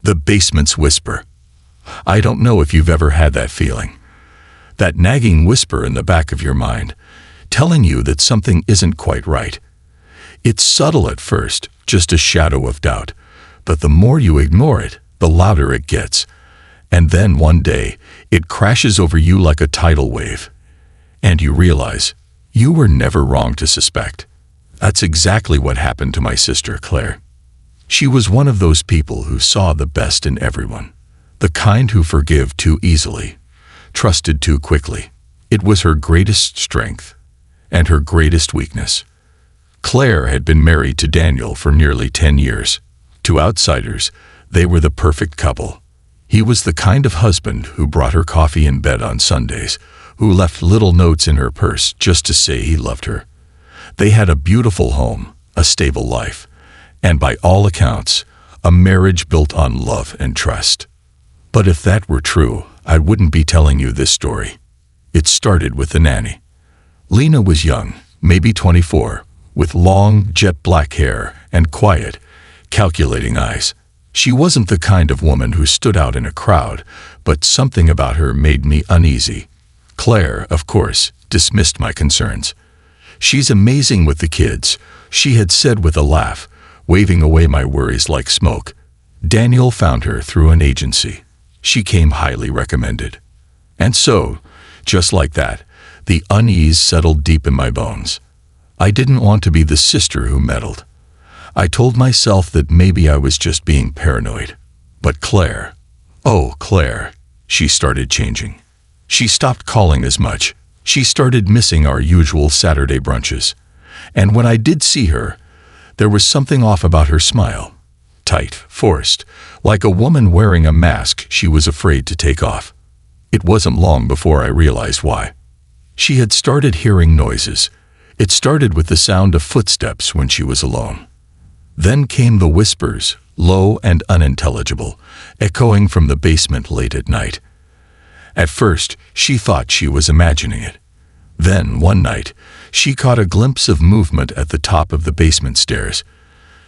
The basement's whisper. I don't know if you've ever had that feeling. That nagging whisper in the back of your mind, telling you that something isn't quite right. It's subtle at first, just a shadow of doubt, but the more you ignore it, the louder it gets. And then one day, it crashes over you like a tidal wave. And you realize, you were never wrong to suspect. That's exactly what happened to my sister, Claire. She was one of those people who saw the best in everyone. The kind who forgive too easily, trusted too quickly. It was her greatest strength and her greatest weakness. Claire had been married to Daniel for nearly 10 years. To outsiders, they were the perfect couple. He was the kind of husband who brought her coffee in bed on Sundays, who left little notes in her purse just to say he loved her. They had a beautiful home, a stable life, and by all accounts, a marriage built on love and trust. But if that were true, I wouldn't be telling you this story. It started with the nanny. Lena was young, maybe 24, with long, jet-black hair and quiet, calculating eyes. She wasn't the kind of woman who stood out in a crowd, but something about her made me uneasy. Claire, of course, dismissed my concerns. She's amazing with the kids, she had said with a laugh, waving away my worries like smoke. Daniel found her through an agency. She came highly recommended. And so, just like that, the unease settled deep in my bones. I didn't want to be the sister who meddled. I told myself that maybe I was just being paranoid. But Claire, oh Claire, she started changing. She stopped calling as much. She started missing our usual Saturday brunches. And when I did see her, there was something off about her smile. Tight, forced, like a woman wearing a mask she was afraid to take off. It wasn't long before I realized why. She had started hearing noises. It started with the sound of footsteps when she was alone. Then came the whispers, low and unintelligible, echoing from the basement late at night. At first, she thought she was imagining it. Then, one night, she caught a glimpse of movement at the top of the basement stairs.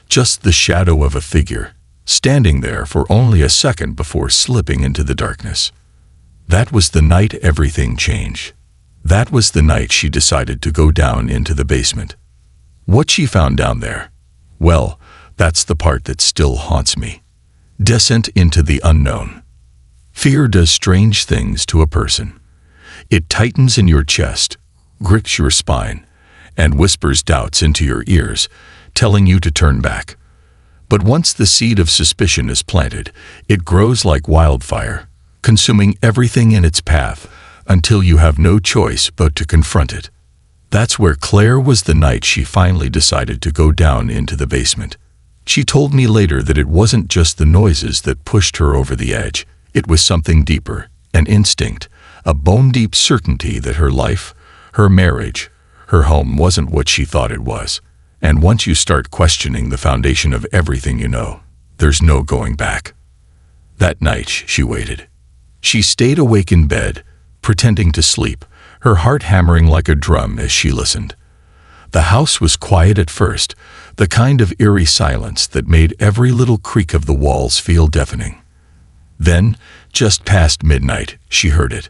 Just the shadow of a figure, standing there for only a second before slipping into the darkness. That was the night everything changed. That was the night she decided to go down into the basement. What she found down there, well, that's the part that still haunts me. Descent into the unknown. Fear does strange things to a person. It tightens in your chest, grips your spine, and whispers doubts into your ears, telling you to turn back. But once the seed of suspicion is planted, it grows like wildfire, consuming everything in its path until you have no choice but to confront it. That's where Claire was the night she finally decided to go down into the basement. She told me later that it wasn't just the noises that pushed her over the edge. It was something deeper, an instinct, a bone-deep certainty that her life, her marriage, her home wasn't what she thought it was. And once you start questioning the foundation of everything you know, there's no going back. That night, she waited. She stayed awake in bed, pretending to sleep, her heart hammering like a drum as she listened. The house was quiet at first, the kind of eerie silence that made every little creak of the walls feel deafening. Then, just past midnight, she heard it.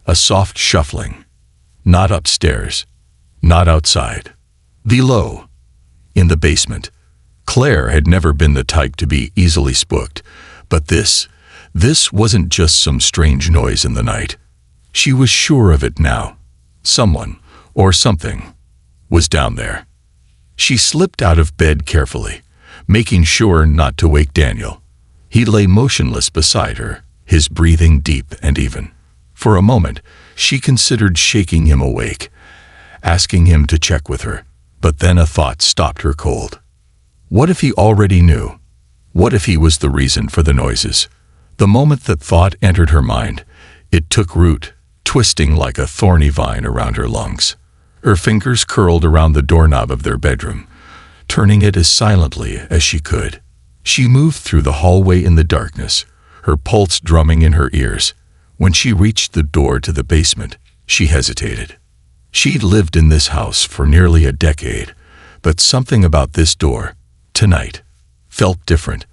A soft shuffling. Not upstairs. Not outside. Below. In the basement. Claire had never been the type to be easily spooked, but this wasn't just some strange noise in the night. She was sure of it now. Someone, or something, was down there. She slipped out of bed carefully, making sure not to wake Daniel. He lay motionless beside her, his breathing deep and even. For a moment, she considered shaking him awake, asking him to check with her. But then a thought stopped her cold. What if he already knew? What if he was the reason for the noises? The moment that thought entered her mind, it took root, twisting like a thorny vine around her lungs. Her fingers curled around the doorknob of their bedroom, turning it as silently as she could. She moved through the hallway in the darkness, her pulse drumming in her ears. When she reached the door to the basement, she hesitated. She'd lived in this house for nearly a decade, but something about this door, tonight, felt different,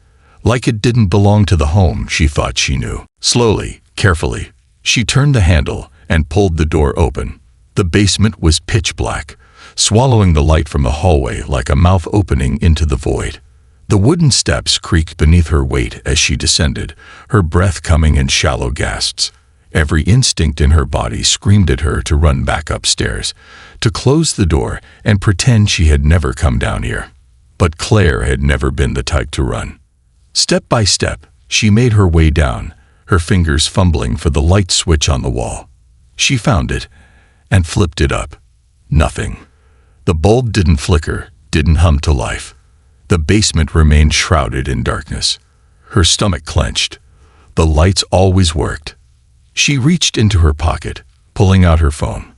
like it didn't belong to the home she thought she knew. Slowly, carefully, she turned the handle and pulled the door open. The basement was pitch black, swallowing the light from the hallway like a mouth opening into the void. The wooden steps creaked beneath her weight as she descended, her breath coming in shallow gasps. Every instinct in her body screamed at her to run back upstairs, to close the door and pretend she had never come down here. But Claire had never been the type to run. Step by step, she made her way down, her fingers fumbling for the light switch on the wall. She found it and flipped it up. Nothing. The bulb didn't flicker, didn't hum to life. The basement remained shrouded in darkness. Her stomach clenched. The lights always worked. She reached into her pocket, pulling out her phone.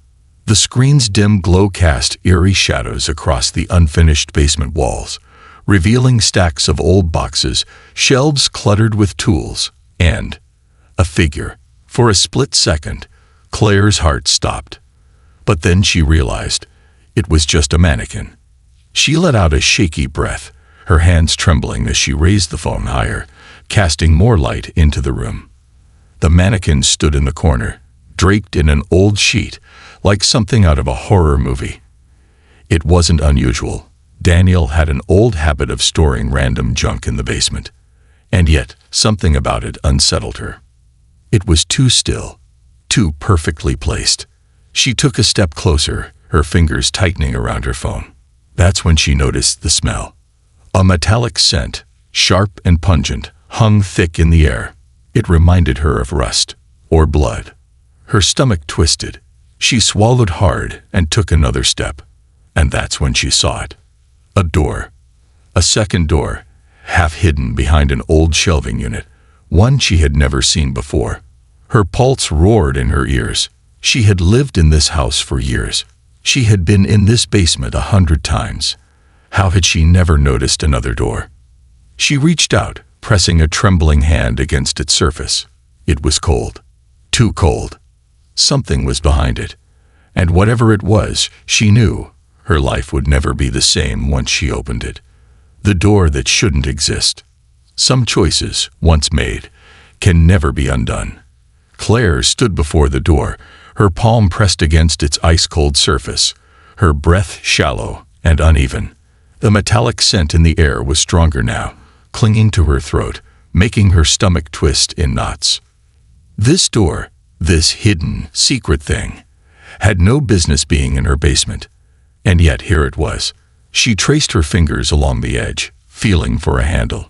The screen's dim glow cast eerie shadows across the unfinished basement walls, revealing stacks of old boxes, shelves cluttered with tools, and a figure. For a split second, Claire's heart stopped. But then she realized it was just a mannequin. She let out a shaky breath, her hands trembling as she raised the phone higher, casting more light into the room. The mannequin stood in the corner, draped in an old sheet, like something out of a horror movie. It wasn't unusual. Daniel had an old habit of storing random junk in the basement, and yet something about it unsettled her. It was too still, too perfectly placed. She took a step closer, her fingers tightening around her phone. That's when she noticed the smell. A metallic scent, sharp and pungent, hung thick in the air. It reminded her of rust or blood. Her stomach twisted. She swallowed hard and took another step. And that's when she saw it. A door. A second door, half hidden behind an old shelving unit, one she had never seen before. Her pulse roared in her ears. She had lived in this house for years. She had been in this basement 100 times. How had she never noticed another door? She reached out, pressing a trembling hand against its surface. It was cold. Too cold. Something was behind it. And whatever it was, she knew her life would never be the same once she opened it. The door that shouldn't exist. Some choices, once made, can never be undone. Claire stood before the door, her palm pressed against its ice-cold surface, her breath shallow and uneven. The metallic scent in the air was stronger now, clinging to her throat, making her stomach twist in knots. This door, this hidden, secret thing, had no business being in her basement. And yet here it was. She traced her fingers along the edge, feeling for a handle.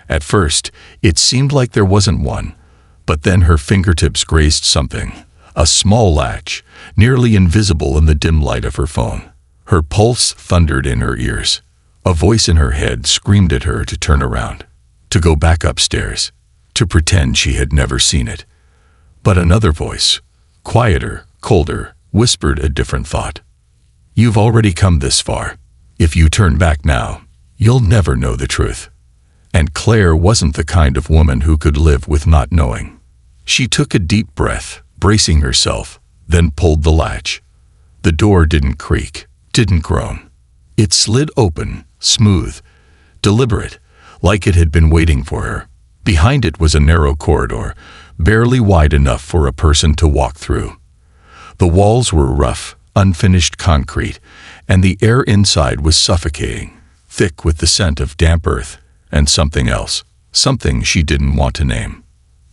At first, it seemed like there wasn't one, but then her fingertips grazed something, a small latch, nearly invisible in the dim light of her phone. Her pulse thundered in her ears. A voice in her head screamed at her to turn around, to go back upstairs, to pretend she had never seen it. But another voice, quieter, colder, whispered a different thought. You've already come this far. If you turn back now, you'll never know the truth. And Claire wasn't the kind of woman who could live with not knowing. She took a deep breath, bracing herself, then pulled the latch. The door didn't creak, didn't groan. It slid open, smooth, deliberate, like it had been waiting for her. Behind it was a narrow corridor, barely wide enough for a person to walk through. The walls were rough, unfinished concrete, and the air inside was suffocating, thick with the scent of damp earth and something else, something she didn't want to name.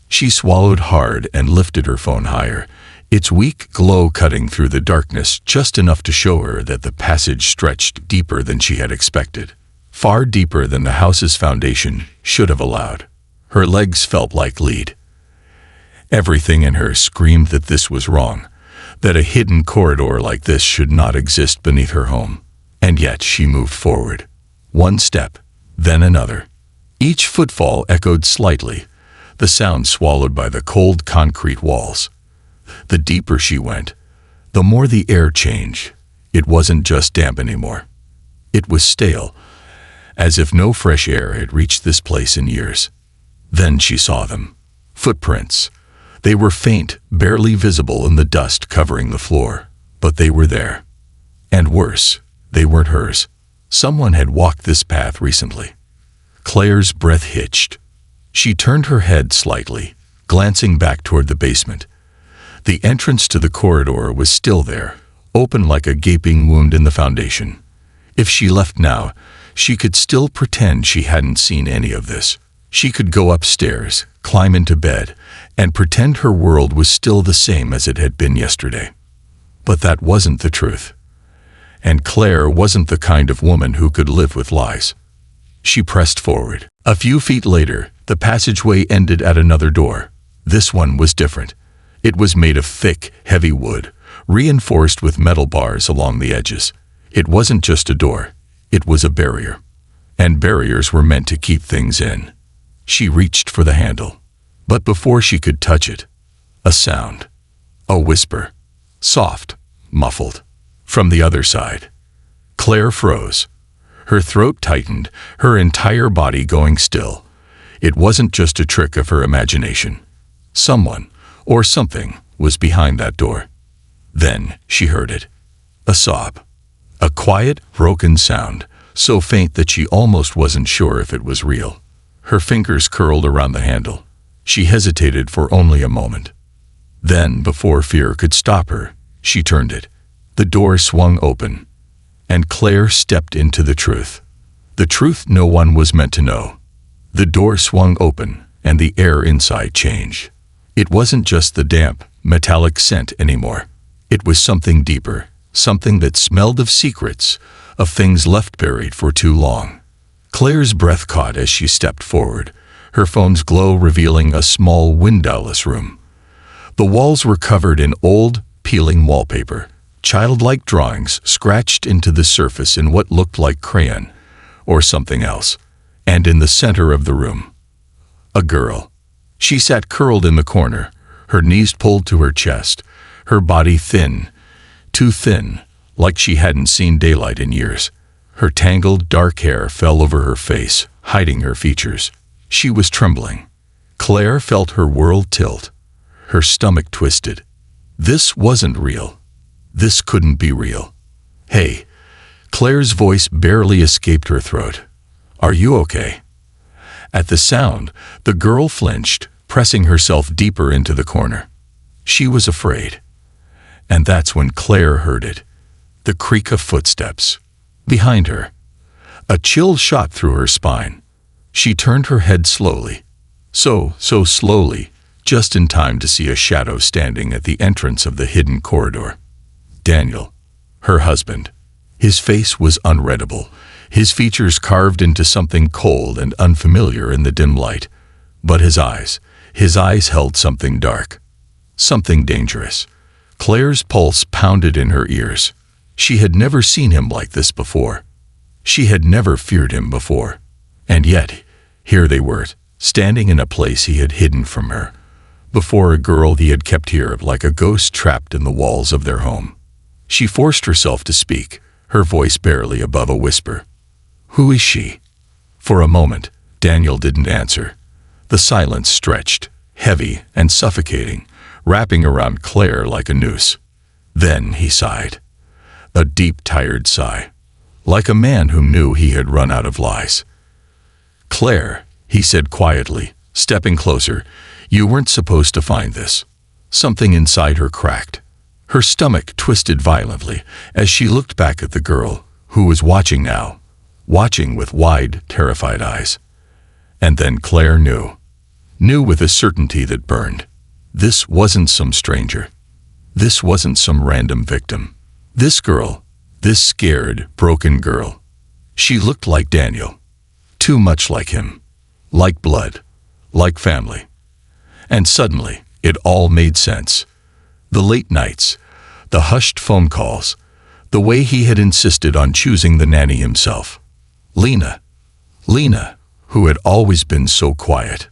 She swallowed hard and lifted her phone higher, its weak glow cutting through the darkness just enough to show her that the passage stretched deeper than she had expected, far deeper than the house's foundation should have allowed. Her legs felt like lead. Everything in her screamed that this was wrong, that a hidden corridor like this should not exist beneath her home. And yet she moved forward. One step, then another. Each footfall echoed slightly, the sound swallowed by the cold concrete walls. The deeper she went, the more the air changed. It wasn't just damp anymore. It was stale, as if no fresh air had reached this place in years. Then she saw them. Footprints. They were faint, barely visible in the dust covering the floor, but they were there. And worse, they weren't hers. Someone had walked this path recently. Claire's breath hitched. She turned her head slightly, glancing back toward the basement. The entrance to the corridor was still there, open like a gaping wound in the foundation. If she left now, she could still pretend she hadn't seen any of this. She could go upstairs, climb into bed, and pretend her world was still the same as it had been yesterday. But that wasn't the truth. And Claire wasn't the kind of woman who could live with lies. She pressed forward. A few feet later, the passageway ended at another door. This one was different. It was made of thick, heavy wood, reinforced with metal bars along the edges. It wasn't just a door. It was a barrier. And barriers were meant to keep things in. She reached for the handle. But before she could touch it, a sound. A whisper. Soft, muffled. From the other side. Claire froze. Her throat tightened, her entire body going still. It wasn't just a trick of her imagination. Someone, or something, was behind that door. Then she heard it. A sob. A quiet, broken sound, so faint that she almost wasn't sure if it was real. Her fingers curled around the handle. She hesitated for only a moment. Then, before fear could stop her, she turned it. The door swung open, and Claire stepped into the truth. The truth no one was meant to know. The door swung open, and the air inside changed. It wasn't just the damp, metallic scent anymore. It was something deeper, something that smelled of secrets, of things left buried for too long. Claire's breath caught as she stepped forward, her phone's glow revealing a small windowless room. The walls were covered in old, peeling wallpaper, childlike drawings scratched into the surface in what looked like crayon, or something else. And in the center of the room, a girl. She sat curled in the corner, her knees pulled to her chest, her body thin, too thin, like she hadn't seen daylight in years. Her tangled, dark hair fell over her face, hiding her features. She was trembling. Claire felt her world tilt. Her stomach twisted. This wasn't real. This couldn't be real. Hey, Claire's voice barely escaped her throat. Are you okay? At the sound, the girl flinched, pressing herself deeper into the corner. She was afraid. And that's when Claire heard it. The creak of footsteps. Behind her. A chill shot through her spine. She turned her head slowly. So slowly, just in time to see a shadow standing at the entrance of the hidden corridor. Daniel, her husband. His face was unreadable, his features carved into something cold and unfamiliar in the dim light. But his eyes held something dark, something dangerous. Claire's pulse pounded in her ears. She had never seen him like this before. She had never feared him before. And yet, here they were, standing in a place he had hidden from her, before a girl he had kept here like a ghost trapped in the walls of their home. She forced herself to speak, her voice barely above a whisper. Who is she? For a moment, Daniel didn't answer. The silence stretched, heavy and suffocating, wrapping around Claire like a noose. Then he sighed. A deep, tired sigh, like a man who knew he had run out of lies. Claire, he said quietly, stepping closer, you weren't supposed to find this. Something inside her cracked. Her stomach twisted violently as she looked back at the girl, who was watching now, watching with wide, terrified eyes. And then Claire knew with a certainty that burned. This wasn't some stranger. This wasn't some random victim. This girl, this scared, broken girl. She looked like Daniel. Too much like him. Like blood. Like family. And suddenly, it all made sense. The late nights, the hushed phone calls, the way he had insisted on choosing the nanny himself. Lena, who had always been so quiet.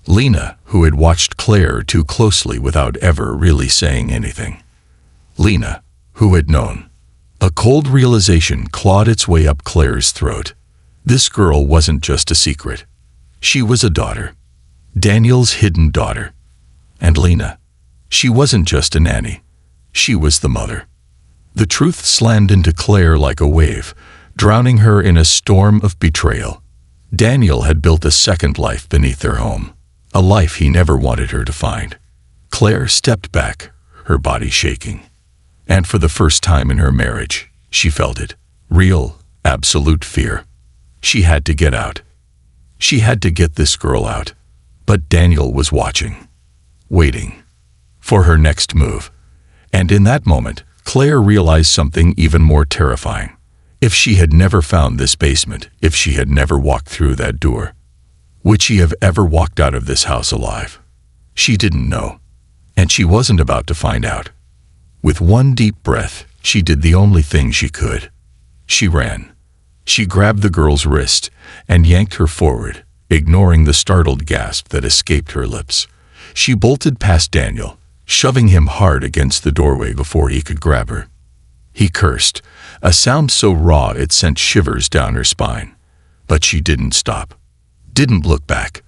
Lena, who had watched Claire too closely without ever really saying anything. Lena, who had known. A cold realization clawed its way up Claire's throat. This girl wasn't just a secret. She was a daughter. Daniel's hidden daughter. And Lena, she wasn't just a nanny. She was the mother. The truth slammed into Claire like a wave, drowning her in a storm of betrayal. Daniel had built a second life beneath their home, a life he never wanted her to find. Claire stepped back, her body shaking. And for the first time in her marriage, she felt it. Real, absolute fear. She had to get out. She had to get this girl out. But Daniel was watching, waiting for her next move. And in that moment, Claire realized something even more terrifying. If she had never found this basement, if she had never walked through that door, would she have ever walked out of this house alive? She didn't know, and she wasn't about to find out. With one deep breath, she did the only thing she could. She ran. She grabbed the girl's wrist and yanked her forward, ignoring the startled gasp that escaped her lips. She bolted past Daniel, shoving him hard against the doorway before he could grab her. He cursed, a sound so raw it sent shivers down her spine. But she didn't stop, didn't look back.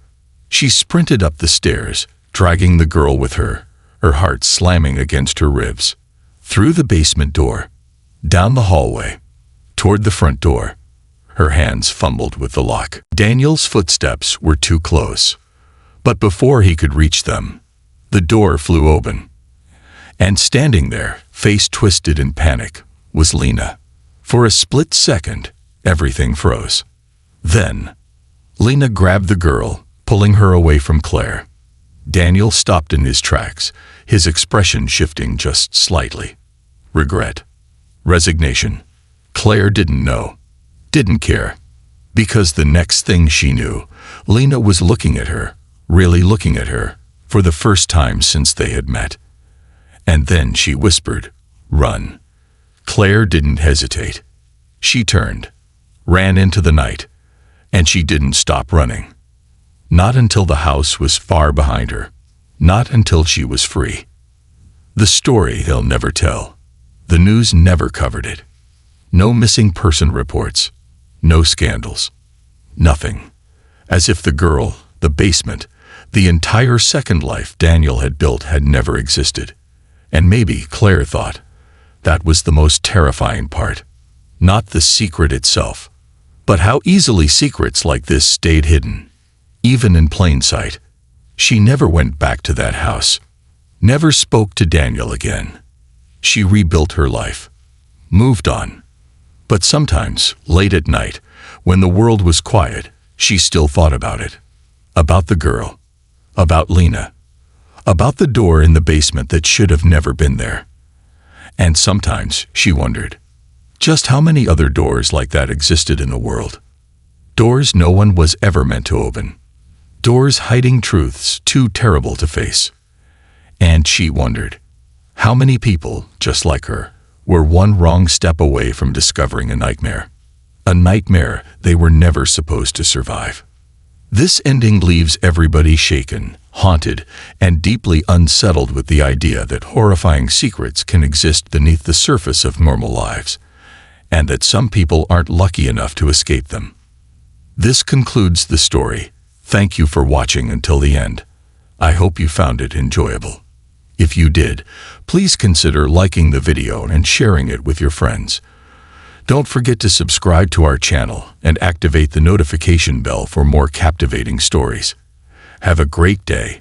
She sprinted up the stairs, dragging the girl with her, her heart slamming against her ribs. Through the basement door, down the hallway, toward the front door. Her hands fumbled with the lock. Daniel's footsteps were too close. But before he could reach them, the door flew open. And standing there, face twisted in panic, was Lena. For a split second, everything froze. Then, Lena grabbed the girl, pulling her away from Claire. Daniel stopped in his tracks, his expression shifting just slightly. Regret. Resignation. Claire didn't know, didn't care. Because the next thing she knew, Lena was looking at her, really looking at her, for the first time since they had met. And then she whispered, "Run." Claire didn't hesitate. She turned, ran into the night, and she didn't stop running. Not until the house was far behind her, not until she was free. The story they'll never tell. The news never covered it. No missing person reports, no scandals, nothing. As if the girl, the basement, the entire second life Daniel had built had never existed. And maybe, Claire thought, that was the most terrifying part. Not the secret itself, but how easily secrets like this stayed hidden, even in plain sight. She never went back to that house, never spoke to Daniel again. She rebuilt her life, moved on. But sometimes, late at night, when the world was quiet, she still thought about it. About the girl, about Lena, about the door in the basement that should have never been there. And sometimes she wondered just how many other doors like that existed in the world. Doors no one was ever meant to open. Doors hiding truths too terrible to face. And she wondered how many people, just like her, were one wrong step away from discovering a nightmare. A nightmare they were never supposed to survive. This ending leaves everybody shaken, haunted, and deeply unsettled with the idea that horrifying secrets can exist beneath the surface of normal lives, and that some people aren't lucky enough to escape them. This concludes the story. Thank you for watching until the end. I hope you found it enjoyable. If you did, please consider liking the video and sharing it with your friends. Don't forget to subscribe to our channel and activate the notification bell for more captivating stories. Have a great day.